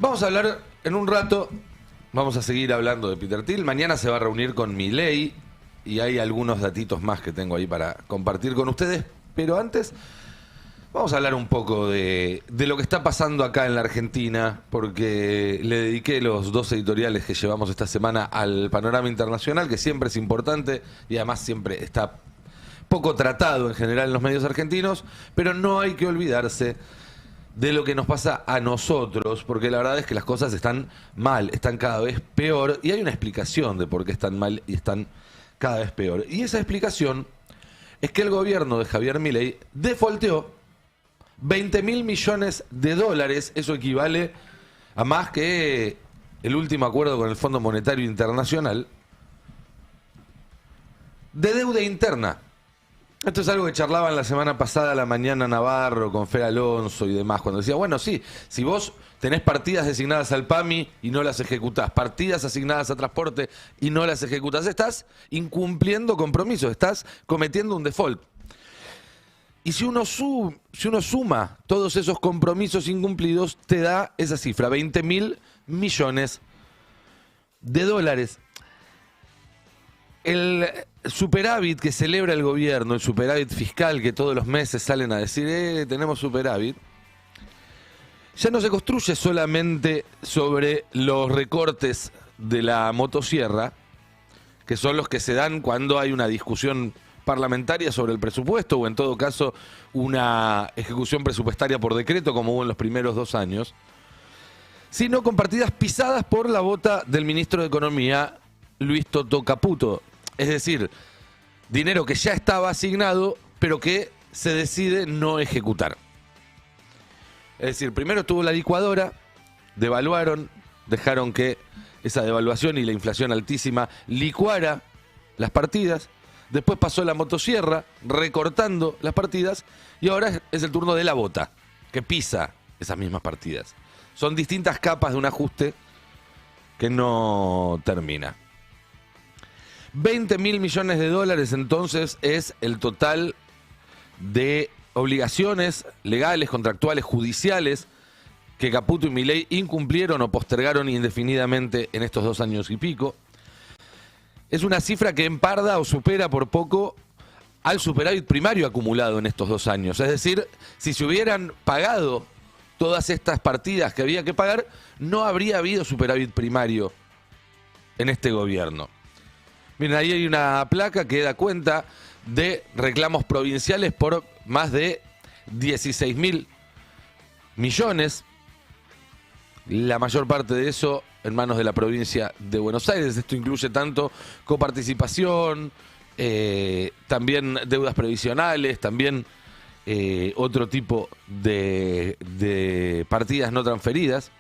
Vamos a hablar en un rato, vamos a seguir hablando de Peter Thiel. Mañana se va a reunir con Milei y hay algunos datitos más que tengo ahí para compartir con ustedes. Pero antes, vamos a hablar un poco de lo que está pasando acá en la Argentina, porque le dediqué los 2 editoriales que llevamos esta semana al panorama internacional, que siempre es importante y además siempre está poco tratado en general en los medios argentinos, pero no hay que olvidarse de lo que nos pasa a nosotros, porque la verdad es que las cosas están mal, están cada vez peor, y hay una explicación de por qué están mal y están cada vez peor. Y esa explicación es que el gobierno de Javier Milei defaulteó 20.000 millones de dólares, eso equivale a más que el último acuerdo con el Fondo Monetario Internacional, de deuda interna. Esto es algo que charlaban la semana pasada a la mañana Navarro con Fer Alonso y demás, cuando decía, bueno, sí, si vos tenés partidas designadas al PAMI y no las ejecutás, partidas asignadas a transporte y no las ejecutás, estás incumpliendo compromisos, estás cometiendo un default. Y si uno suma todos esos compromisos incumplidos, te da esa cifra, 20.000 millones de dólares. El superávit que celebra el gobierno, el superávit fiscal que todos los meses salen a decir, tenemos superávit, ya no se construye solamente sobre los recortes de la motosierra, que son los que se dan cuando hay una discusión parlamentaria sobre el presupuesto o en todo caso una ejecución presupuestaria por decreto como hubo en los primeros 2 años, sino con partidas pisadas por la bota del ministro de Economía, Luis Toto Caputo. Es decir, dinero que ya estaba asignado, pero que se decide no ejecutar. Es decir, primero estuvo la licuadora, devaluaron, dejaron que esa devaluación y la inflación altísima licuara las partidas. Después pasó la motosierra, recortando las partidas, y ahora es el turno de la bota, que pisa esas mismas partidas. Son distintas capas de un ajuste que no termina. 20.000 millones de dólares entonces es el total de obligaciones legales, contractuales, judiciales que Caputo y Milei incumplieron o postergaron indefinidamente en estos 2 años y pico. Es una cifra que emparda o supera por poco al superávit primario acumulado en estos 2 años. Es decir, si se hubieran pagado todas estas partidas que había que pagar, no habría habido superávit primario en este gobierno. Miren, ahí hay una placa que da cuenta de reclamos provinciales por más de 16.000 millones. La mayor parte de eso en manos de la provincia de Buenos Aires. Esto incluye tanto coparticipación, también deudas previsionales, también otro tipo de partidas no transferidas.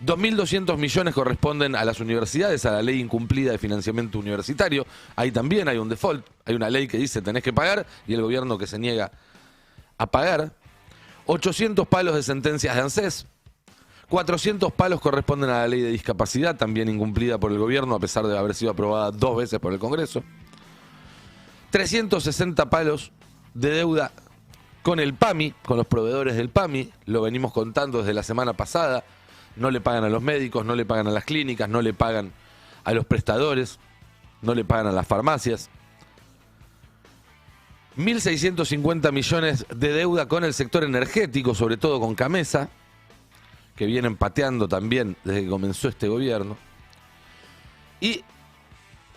2.200 millones corresponden a las universidades, a la ley incumplida de financiamiento universitario. Ahí también hay un default, hay una ley que dice tenés que pagar y el gobierno que se niega a pagar. 800 palos de sentencias de ANSES. 400 palos corresponden a la ley de discapacidad, también incumplida por el gobierno a pesar de haber sido aprobada 2 veces por el Congreso. 360 palos de deuda con el PAMI, con los proveedores del PAMI, lo venimos contando desde la semana pasada. No le pagan a los médicos, no le pagan a las clínicas, no le pagan a los prestadores, no le pagan a las farmacias. 1.650 millones de deuda con el sector energético, sobre todo con Camesa, que vienen pateando también desde que comenzó este gobierno. Y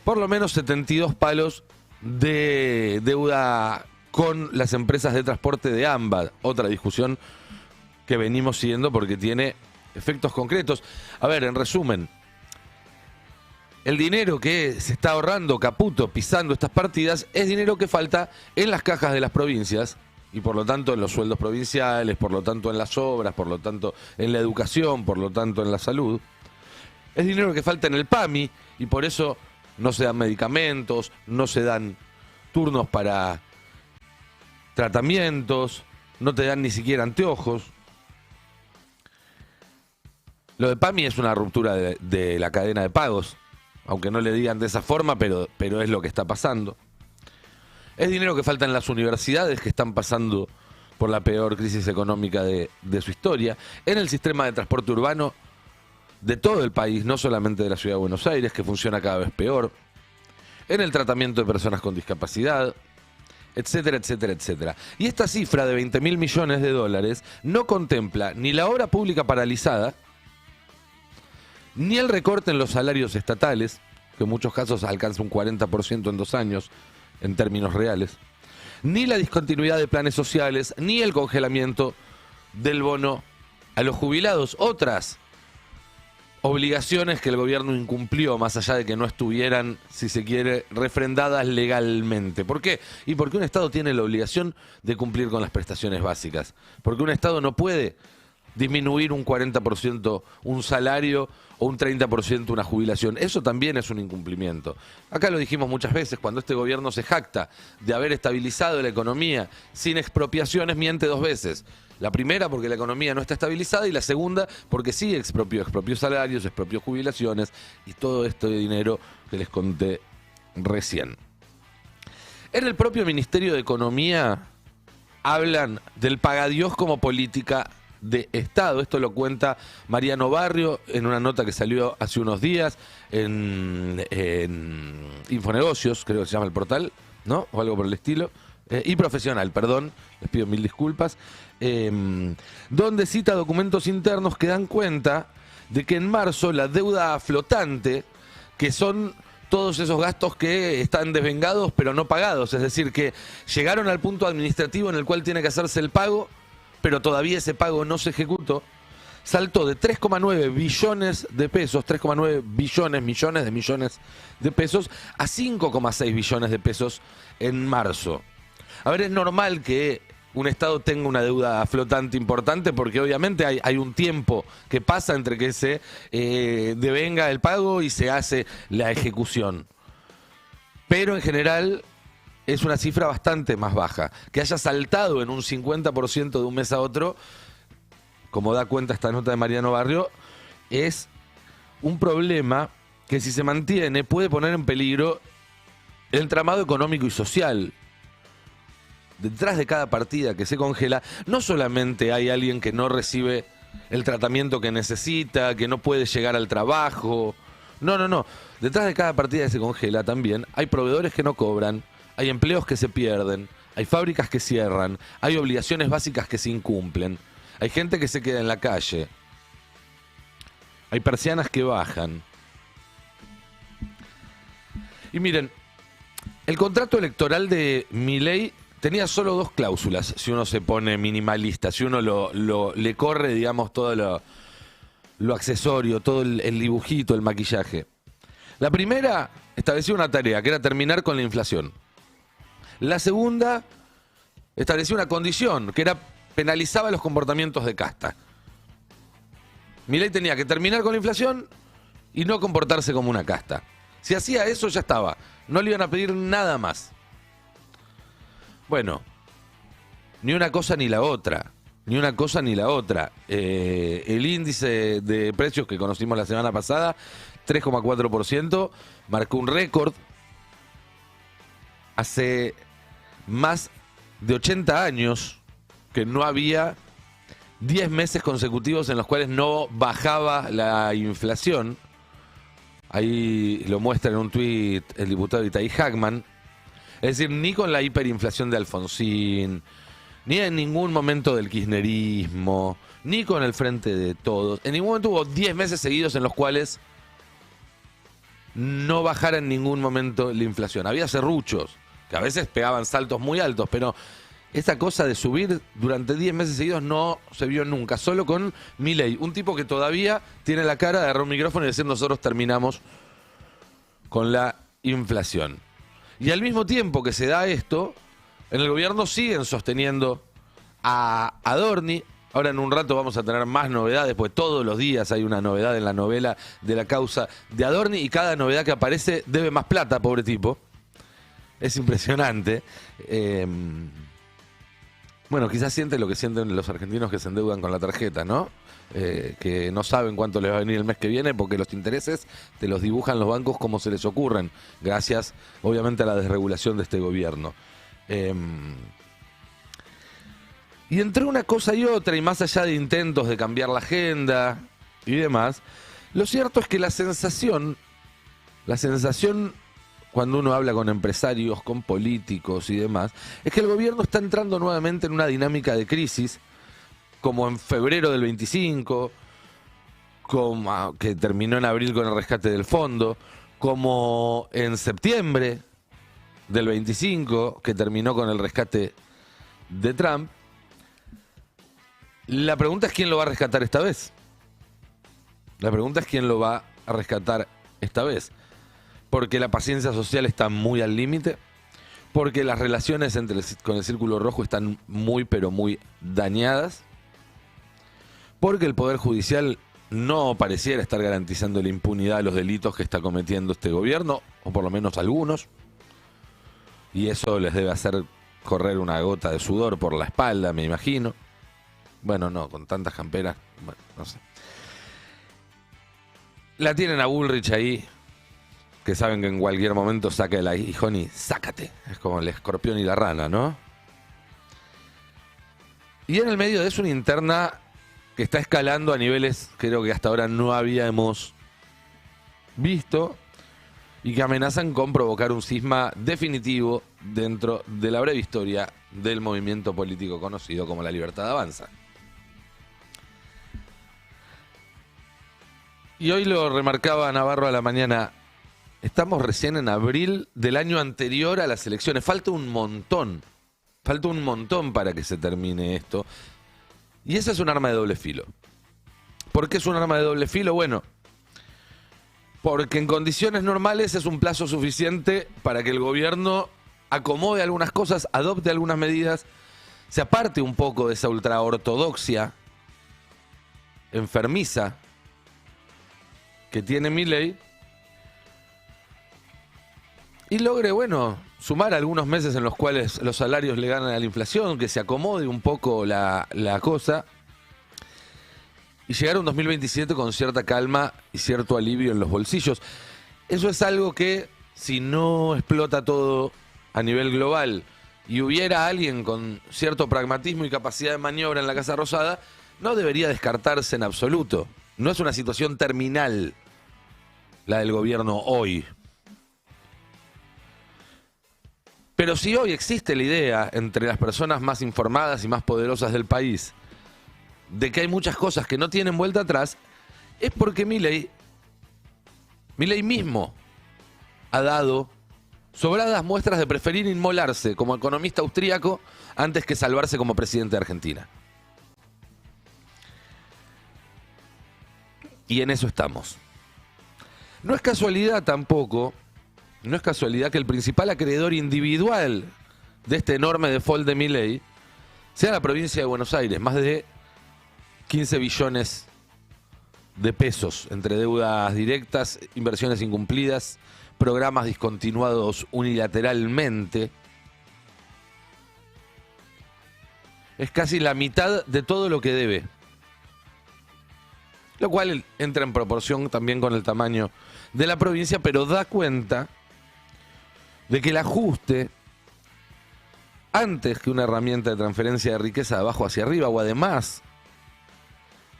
por lo menos 72 palos de deuda con las empresas de transporte de AMBA. Otra discusión que venimos siguiendo porque tiene efectos concretos. A ver, en resumen, el dinero que se está ahorrando Caputo pisando estas partidas es dinero que falta en las cajas de las provincias y por lo tanto en los sueldos provinciales, por lo tanto en las obras, por lo tanto en la educación, por lo tanto en la salud. Es dinero que falta en el PAMI y por eso no se dan medicamentos, no se dan turnos para tratamientos, no te dan ni siquiera anteojos. Lo de PAMI es una ruptura de la cadena de pagos, aunque no le digan de esa forma, pero es lo que está pasando. Es dinero que falta en las universidades que están pasando por la peor crisis económica de su historia. En el sistema de transporte urbano de todo el país, no solamente de la ciudad de Buenos Aires, que funciona cada vez peor, en el tratamiento de personas con discapacidad, etcétera, etcétera, etcétera. Y esta cifra de 20.000 millones de dólares no contempla ni la obra pública paralizada, ni el recorte en los salarios estatales, que en muchos casos alcanza un 40% en 2 años, en términos reales, ni la discontinuidad de planes sociales, ni el congelamiento del bono a los jubilados. Otras obligaciones que el gobierno incumplió, más allá de que no estuvieran, si se quiere, refrendadas legalmente. ¿Por qué? Y porque un Estado tiene la obligación de cumplir con las prestaciones básicas. Porque un Estado no puede disminuir un 40% un salario o un 30% una jubilación. Eso también es un incumplimiento. Acá lo dijimos muchas veces, cuando este gobierno se jacta de haber estabilizado la economía sin expropiaciones, miente 2 veces. La primera porque la economía no está estabilizada y la segunda porque sí expropió salarios, expropió jubilaciones y todo este dinero que les conté recién. En el propio Ministerio de Economía hablan del pagadiós como política de Estado. Esto lo cuenta Mariano Barrio en una nota que salió hace unos días en Infonegocios, creo que se llama el portal, ¿no? O algo por el estilo. Y Profesional, perdón, les pido 1000 disculpas, donde cita documentos internos que dan cuenta de que en marzo la deuda flotante, que son todos esos gastos que están desvengados pero no pagados, es decir, que llegaron al punto administrativo en el cual tiene que hacerse el pago, pero todavía ese pago no se ejecutó, saltó de 3,9 billones de pesos, 3,9 billones, millones de pesos, a 5,6 billones de pesos en marzo. A ver, es normal que un Estado tenga una deuda flotante importante porque obviamente hay un tiempo que pasa entre que se devenga el pago y se hace la ejecución. Pero en general es una cifra bastante más baja. Que haya saltado en un 50% de un mes a otro, como da cuenta esta nota de Mariano Barrio, es un problema que si se mantiene puede poner en peligro el entramado económico y social. Detrás de cada partida que se congela, no solamente hay alguien que no recibe el tratamiento que necesita, que no puede llegar al trabajo. No. Detrás de cada partida que se congela también hay proveedores que no cobran, hay empleos que se pierden, hay fábricas que cierran, hay obligaciones básicas que se incumplen, hay gente que se queda en la calle, hay persianas que bajan. Y miren, el contrato electoral de Milei tenía solo 2 cláusulas, si uno se pone minimalista, si uno le corre, digamos, todo lo accesorio, todo el dibujito, el maquillaje. La primera establecía una tarea, que era terminar con la inflación. La segunda establecía una condición, que era penalizaba los comportamientos de casta. Milei tenía que terminar con la inflación y no comportarse como una casta. Si hacía eso, ya estaba. No le iban a pedir nada más. Bueno, ni una cosa ni la otra. Ni una cosa ni la otra. El índice de precios que conocimos la semana pasada, 3,4%, marcó un récord. Hace más de 80 años que no había 10 meses consecutivos en los cuales no bajaba la inflación. Ahí lo muestra en un tuit el diputado Itaí Hackman. Es decir, ni con la hiperinflación de Alfonsín, ni en ningún momento del kirchnerismo, ni con el Frente de Todos. En ningún momento hubo 10 meses seguidos en los cuales no bajara en ningún momento la inflación. Había serruchos, que a veces pegaban saltos muy altos, pero esta cosa de subir durante 10 meses seguidos no se vio nunca. Solo con Milei, un tipo que todavía tiene la cara de agarrar un micrófono y decir nosotros terminamos con la inflación. Y al mismo tiempo que se da esto, en el gobierno siguen sosteniendo a Adorni. Ahora en un rato vamos a tener más novedades, pues todos los días hay una novedad en la novela de la causa de Adorni y cada novedad que aparece debe más plata, pobre tipo. Es impresionante. Bueno, quizás siente lo que sienten los argentinos que se endeudan con la tarjeta, ¿no? Que no saben cuánto les va a venir el mes que viene porque los intereses te los dibujan los bancos como se les ocurren, gracias obviamente a la desregulación de este gobierno. Y entre una cosa y otra, y más allá de intentos de cambiar la agenda y demás, Lo cierto es que la sensación cuando uno habla con empresarios, con políticos y demás, es que el gobierno está entrando nuevamente en una dinámica de crisis, como en febrero del 25, que terminó en abril con el rescate del fondo, como en septiembre del 25, que terminó con el rescate de Trump. La pregunta es quién lo va a rescatar esta vez. La pregunta es quién lo va a rescatar esta vez. Porque la paciencia social está muy al límite, porque las relaciones con el Círculo Rojo están muy, pero muy dañadas, porque el Poder Judicial no pareciera estar garantizando la impunidad de los delitos que está cometiendo este gobierno, o por lo menos algunos, y eso les debe hacer correr una gota de sudor por la espalda, me imagino. Bueno, no, con tantas camperas, bueno, no sé. La tienen a Bullrich ahí, que saben que en cualquier momento saca el aguijón y sácate. Es como el escorpión y la rana, ¿no? Y en el medio de eso una interna que está escalando a niveles creo que hasta ahora no habíamos visto y que amenazan con provocar un cisma definitivo dentro de la breve historia del movimiento político conocido como La Libertad Avanza. Y hoy lo remarcaba Navarro a la mañana. Estamos recién en abril del año anterior a las elecciones. Falta un montón para que se termine esto. Y esa es un arma de doble filo. ¿Por qué es un arma de doble filo? Bueno, porque en condiciones normales es un plazo suficiente para que el gobierno acomode algunas cosas, adopte algunas medidas, se aparte un poco de esa ultraortodoxia enfermiza que tiene Milei y logre, bueno, sumar algunos meses en los cuales los salarios le ganan a la inflación, que se acomode un poco la cosa y llegar a un 2027 con cierta calma y cierto alivio en los bolsillos. Eso es algo que, si no explota todo a nivel global y hubiera alguien con cierto pragmatismo y capacidad de maniobra en la Casa Rosada, no debería descartarse en absoluto. No es una situación terminal la del gobierno hoy. Pero si hoy existe la idea entre las personas más informadas y más poderosas del país de que hay muchas cosas que no tienen vuelta atrás, es porque Milei mismo ha dado sobradas muestras de preferir inmolarse como economista austríaco antes que salvarse como presidente de Argentina. Y en eso estamos. No es casualidad tampoco, no es casualidad que el principal acreedor individual de este enorme default de Milei sea la provincia de Buenos Aires, más de 15 billones de pesos entre deudas directas, inversiones incumplidas, programas discontinuados unilateralmente. Es casi la mitad de todo lo que debe. Lo cual entra en proporción también con el tamaño de la provincia, pero da cuenta de que el ajuste, antes que una herramienta de transferencia de riqueza de abajo hacia arriba, o además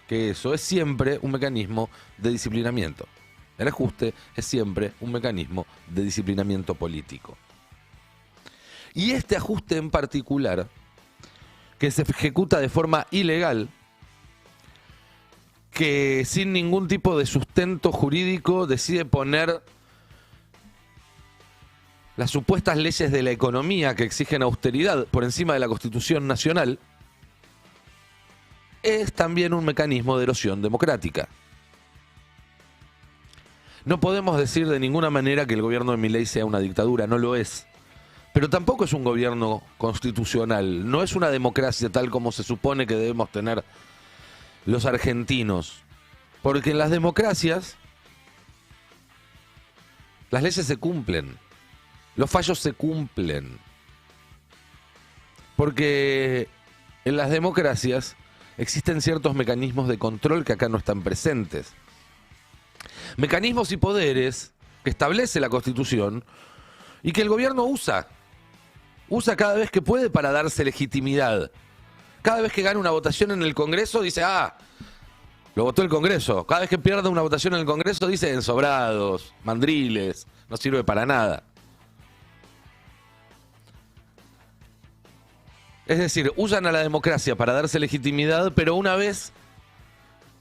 que eso, es siempre un mecanismo de disciplinamiento. El ajuste es siempre un mecanismo de disciplinamiento político. Y este ajuste en particular, que se ejecuta de forma ilegal, que sin ningún tipo de sustento jurídico decide poner las supuestas leyes de la economía que exigen austeridad por encima de la Constitución Nacional, es también un mecanismo de erosión democrática. No podemos decir de ninguna manera que el gobierno de Milei sea una dictadura, no lo es. Pero tampoco es un gobierno constitucional, no es una democracia tal como se supone que debemos tener los argentinos. Porque en las democracias las leyes se cumplen, los fallos se cumplen. Porque en las democracias existen ciertos mecanismos de control que acá no están presentes. Mecanismos y poderes que establece la Constitución y que el gobierno usa cada vez que puede para darse legitimidad. Cada vez que gana una votación en el Congreso dice, Lo votó el Congreso. Cada vez que pierde una votación en el Congreso dice ensobrados, mandriles, no sirve para nada. Es decir, usan a la democracia para darse legitimidad, pero una vez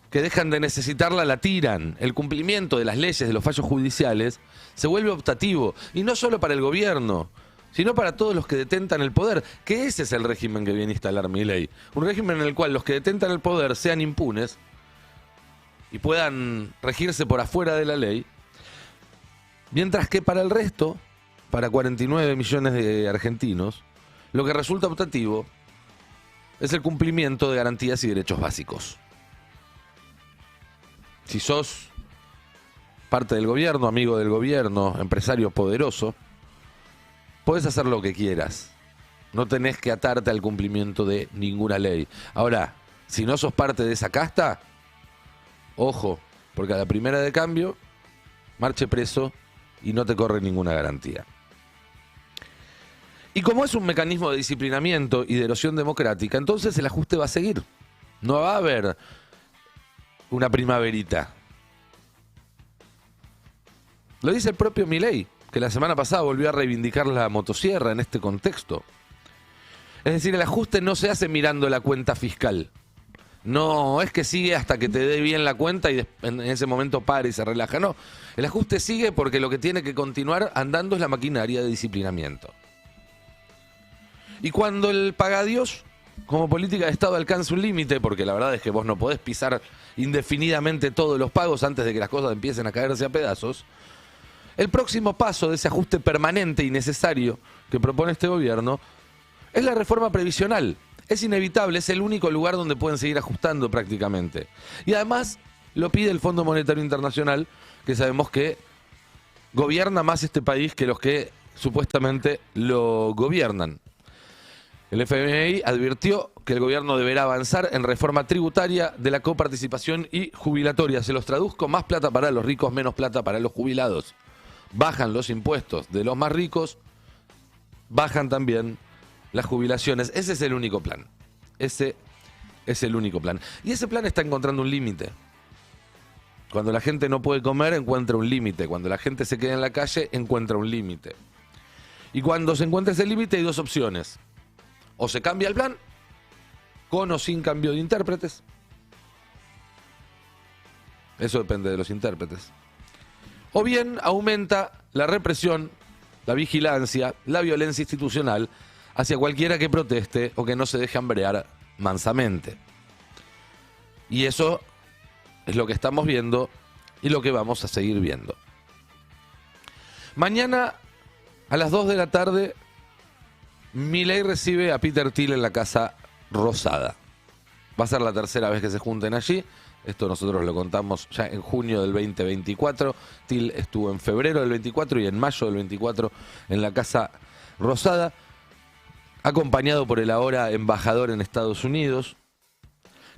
que dejan de necesitarla, la tiran. El cumplimiento de las leyes, de los fallos judiciales, se vuelve optativo. Y no solo para el gobierno, sino para todos los que detentan el poder. Que ese es el régimen que viene a instalar Milei. Un régimen en el cual los que detentan el poder sean impunes y puedan regirse por afuera de la ley. Mientras que para el resto, para 49 millones de argentinos, lo que resulta optativo es el cumplimiento de garantías y derechos básicos. Si sos parte del gobierno, amigo del gobierno, empresario poderoso, podés hacer lo que quieras. No tenés que atarte al cumplimiento de ninguna ley. Ahora, si no sos parte de esa casta, ojo, porque a la primera de cambio, marche preso y no te corre ninguna garantía. Y como es un mecanismo de disciplinamiento y de erosión democrática, entonces el ajuste va a seguir. No va a haber una primaverita. Lo dice el propio Milei, que la semana pasada volvió a reivindicar la motosierra en este contexto. Es decir, el ajuste no se hace mirando la cuenta fiscal. No es que sigue hasta que te dé bien la cuenta y en ese momento para y se relaja. No, el ajuste sigue porque lo que tiene que continuar andando es la maquinaria de disciplinamiento. Y cuando el pagadiós como política de Estado alcanza un límite, porque la verdad es que vos no podés pisar indefinidamente todos los pagos antes de que las cosas empiecen a caerse a pedazos, el próximo paso de ese ajuste permanente y necesario que propone este gobierno es la reforma previsional. Es inevitable, es el único lugar donde pueden seguir ajustando prácticamente. Y además lo pide el Fondo Monetario Internacional, que sabemos que gobierna más este país que los que supuestamente lo gobiernan. El FMI advirtió que el gobierno deberá avanzar en reforma tributaria de la coparticipación y jubilatoria. Se los traduzco: más plata para los ricos, menos plata para los jubilados. Bajan los impuestos de los más ricos, bajan también las jubilaciones. Ese es el único plan. Ese es el único plan. Y ese plan está encontrando un límite. Cuando la gente no puede comer, encuentra un límite. Cuando la gente se queda en la calle, encuentra un límite. Y cuando se encuentra ese límite hay dos opciones. O se cambia el plan, con o sin cambio de intérpretes. Eso depende de los intérpretes. O bien aumenta la represión, la vigilancia, la violencia institucional hacia cualquiera que proteste o que no se deje hambrear mansamente. Y eso es lo que estamos viendo y lo que vamos a seguir viendo. Mañana a las 2 de la tarde, Milei recibe a Peter Thiel en la Casa Rosada. Va a ser la tercera vez que se junten allí. Esto nosotros lo contamos ya en junio del 2024. Thiel estuvo en febrero del 24 y en mayo del 24 en la Casa Rosada, acompañado por el ahora embajador en Estados Unidos,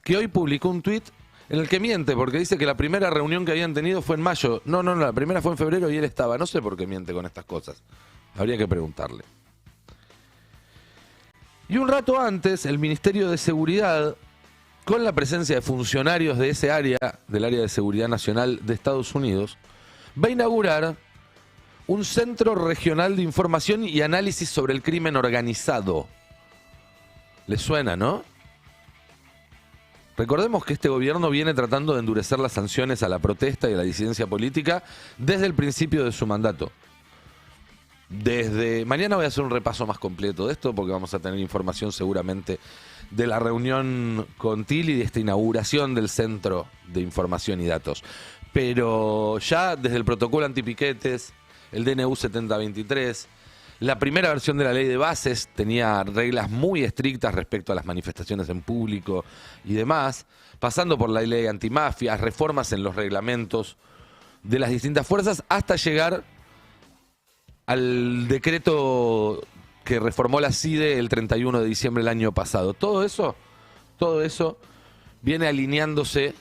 que hoy publicó un tuit en el que miente, porque dice que la primera reunión que habían tenido fue en mayo. No, la primera fue en febrero y él estaba. No sé por qué miente con estas cosas. Habría que preguntarle. Y un rato antes, el Ministerio de Seguridad, con la presencia de funcionarios de ese área, del área de seguridad nacional de Estados Unidos, va a inaugurar un centro regional de información y análisis sobre el crimen organizado. ¿Les suena, no? Recordemos que este gobierno viene tratando de endurecer las sanciones a la protesta y a la disidencia política desde el principio de su mandato. Mañana voy a hacer un repaso más completo de esto porque vamos a tener información seguramente de la reunión con Thiel y de esta inauguración del Centro de Información y Datos. Pero ya desde el protocolo antipiquetes, el DNU 7023, la primera versión de la ley de bases tenía reglas muy estrictas respecto a las manifestaciones en público y demás, pasando por la ley antimafias, reformas en los reglamentos de las distintas fuerzas, hasta llegar al decreto que reformó la CIDE el 31 de diciembre del año pasado. Todo eso viene alineándose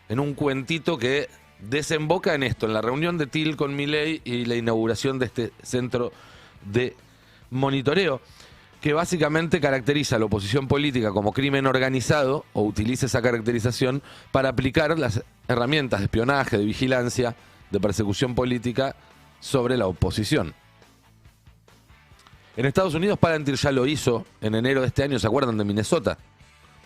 en un cuentito que desemboca en esto, en la reunión de Thiel con Milei y la inauguración de este centro de monitoreo, que básicamente caracteriza a la oposición política como crimen organizado, o utiliza esa caracterización para aplicar las herramientas de espionaje, de vigilancia, de persecución política sobre la oposición. En Estados Unidos Palantir ya lo hizo en enero de este año, ¿se acuerdan de Minnesota?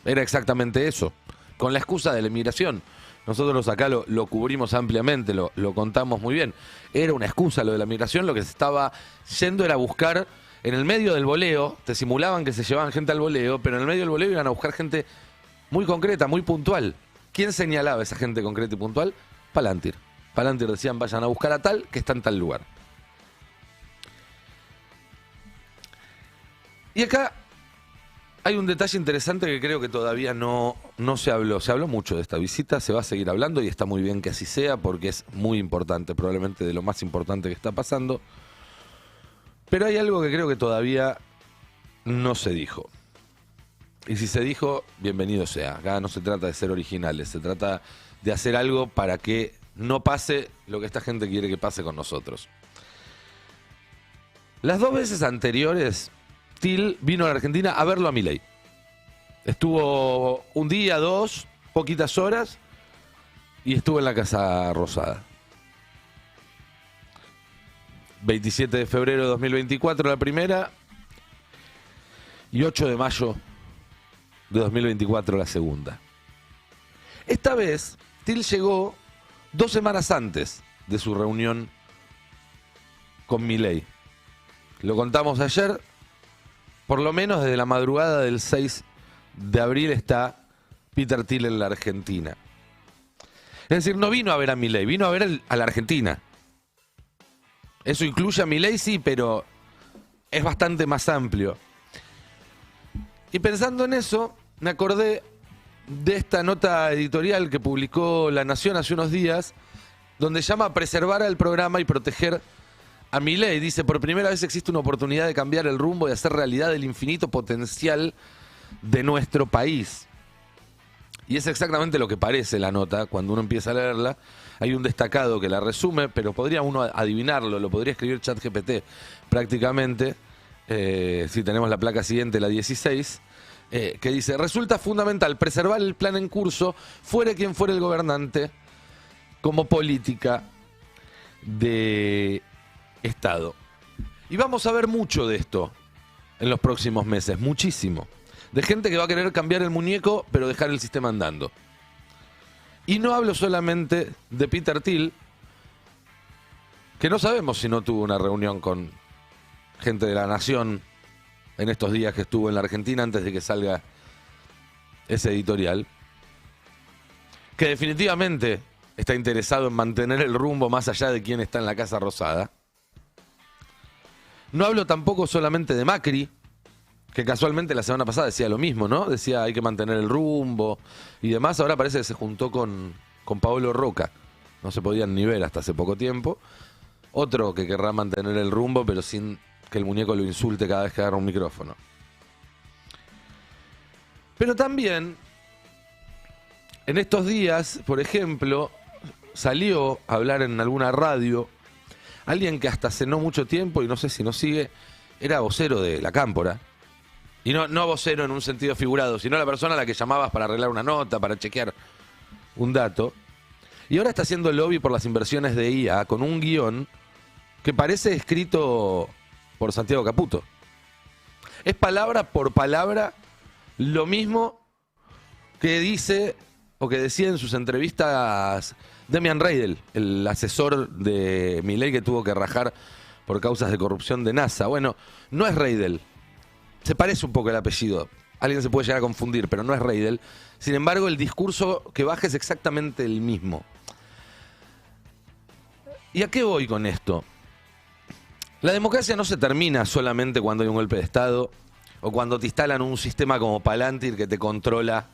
Era exactamente eso, con la excusa de la inmigración. Nosotros acá lo cubrimos ampliamente, lo contamos muy bien. Era una excusa lo de la migración, lo que se estaba yendo era buscar en el medio del boleo, te simulaban que se llevaban gente al boleo, pero en el medio del boleo iban a buscar gente muy concreta, muy puntual. ¿Quién señalaba a esa gente concreta y puntual? Palantir. Palantir decían, vayan a buscar a tal que está en tal lugar. Y acá hay un detalle interesante que creo que todavía no se habló. Se habló mucho de esta visita, se va a seguir hablando y está muy bien que así sea porque es muy importante, probablemente de lo más importante que está pasando. Pero hay algo que creo que todavía no se dijo. Y si se dijo, bienvenido sea. Acá no se trata de ser originales, se trata de hacer algo para que no pase lo que esta gente quiere que pase con nosotros. Las 2 veces anteriores, Till vino a la Argentina a verlo a Milei. Estuvo un día, 2, poquitas horas, y estuvo en la Casa Rosada. 27 de febrero de 2024 la primera y 8 de mayo de 2024 la segunda. Esta vez, Till llegó 2 semanas antes de su reunión con Milei. Lo contamos ayer, por lo menos desde la madrugada del 6 de abril está Peter Till en la Argentina. Es decir, no vino a ver a Milei, vino a ver a la Argentina. Eso incluye a Milei, sí, pero es bastante más amplio. Y pensando en eso, me acordé de esta nota editorial que publicó La Nación hace unos días, donde llama a preservar al programa y proteger a Milei. Dice, por primera vez existe una oportunidad de cambiar el rumbo y hacer realidad el infinito potencial de nuestro país. Y es exactamente lo que parece la nota cuando uno empieza a leerla. Hay un destacado que la resume, pero podría uno adivinarlo, lo podría escribir ChatGPT prácticamente, si tenemos la placa siguiente, la 16, que dice, resulta fundamental preservar el plan en curso, fuere quien fuere el gobernante, como política de Estado. Y vamos a ver mucho de esto en los próximos meses, muchísimo. De gente que va a querer cambiar el muñeco, pero dejar el sistema andando. Y no hablo solamente de Peter Till, que no sabemos si no tuvo una reunión con gente de la Nación en estos días que estuvo en la Argentina antes de que salga ese editorial, que definitivamente está interesado en mantener el rumbo más allá de quién está en la Casa Rosada. No hablo tampoco solamente de Macri, que casualmente la semana pasada decía lo mismo, ¿no? Decía hay que mantener el rumbo y demás. Ahora parece que se juntó con Paolo Roca. No se podían ni ver hasta hace poco tiempo. Otro que querrá mantener el rumbo, pero sin que el muñeco lo insulte cada vez que agarra un micrófono. Pero también, en estos días, por ejemplo, salió a hablar en alguna radio alguien que hasta hace no mucho tiempo, y no sé si nos sigue, era vocero de La Cámpora. Y no vocero en un sentido figurado, sino la persona a la que llamabas para arreglar una nota, para chequear un dato. Y ahora está haciendo lobby por las inversiones de IA con un guión que parece escrito por Santiago Caputo. Es palabra por palabra lo mismo que dice o que decía en sus entrevistas Demian Reidel, el asesor de Milei que tuvo que rajar por causas de corrupción de NASA. Bueno, no es Reidel. Se parece un poco el apellido. Alguien se puede llegar a confundir, pero no es Reidel. Sin embargo, el discurso que baja es exactamente el mismo. ¿Y a qué voy con esto? La democracia no se termina solamente cuando hay un golpe de Estado o cuando te instalan un sistema como Palantir que te controla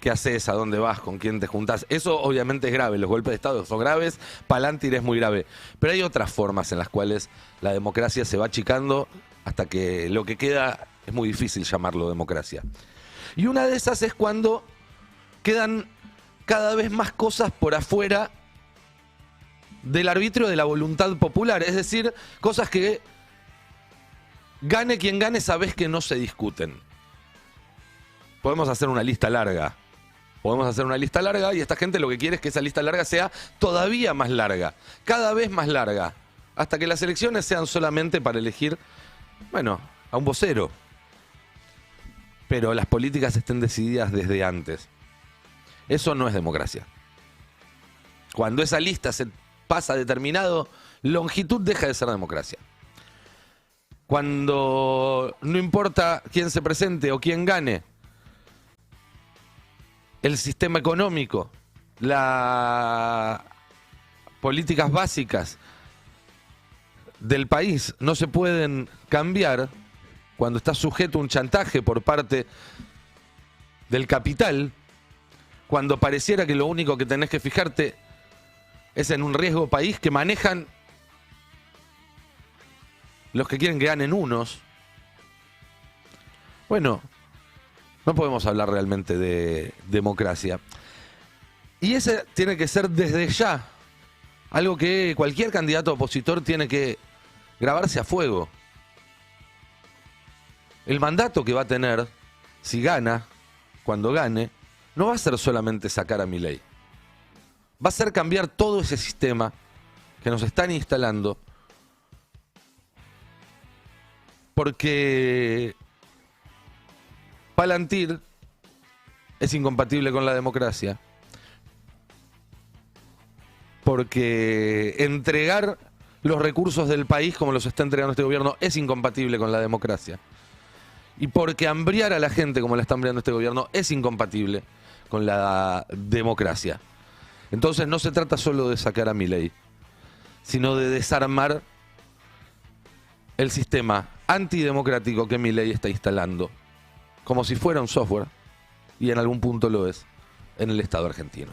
qué haces, a dónde vas, con quién te juntás. Eso obviamente es grave, los golpes de Estado son graves, Palantir es muy grave. Pero hay otras formas en las cuales la democracia se va achicando hasta que lo que queda es muy difícil llamarlo democracia. Y una de esas es cuando quedan cada vez más cosas por afuera del arbitrio de la voluntad popular. Es decir, cosas que Gane quien gane, sabés que no se discuten. Podemos hacer una lista larga. Podemos hacer una lista larga y esta gente lo que quiere es que esa lista larga sea todavía más larga, cada vez más larga, hasta que las elecciones sean solamente para elegir, bueno, a un vocero. Pero las políticas estén decididas desde antes. Eso no es democracia. Cuando esa lista se pasa a determinado longitud, deja de ser democracia. Cuando no importa quién se presente o quién gane, el sistema económico, las políticas básicas del país no se pueden cambiar, cuando está sujeto a un chantaje por parte del capital, cuando pareciera que lo único que tenés que fijarte es en un riesgo país que manejan los que quieren que ganen unos. Bueno, no podemos hablar realmente de democracia. Y ese tiene que ser desde ya algo que cualquier candidato opositor tiene que grabarse a fuego. El mandato que va a tener, si gana, cuando gane, no va a ser solamente sacar a Milei. Va a ser cambiar todo ese sistema que nos están instalando, porque Palantir es incompatible con la democracia, porque entregar los recursos del país como los está entregando este gobierno es incompatible con la democracia, y porque hambriar a la gente como la está hambriando este gobierno es incompatible con la democracia. Entonces no se trata solo de sacar a Milei, sino de desarmar el sistema antidemocrático que Milei está instalando, como si fuera un software, y en algún punto lo es, en el Estado argentino.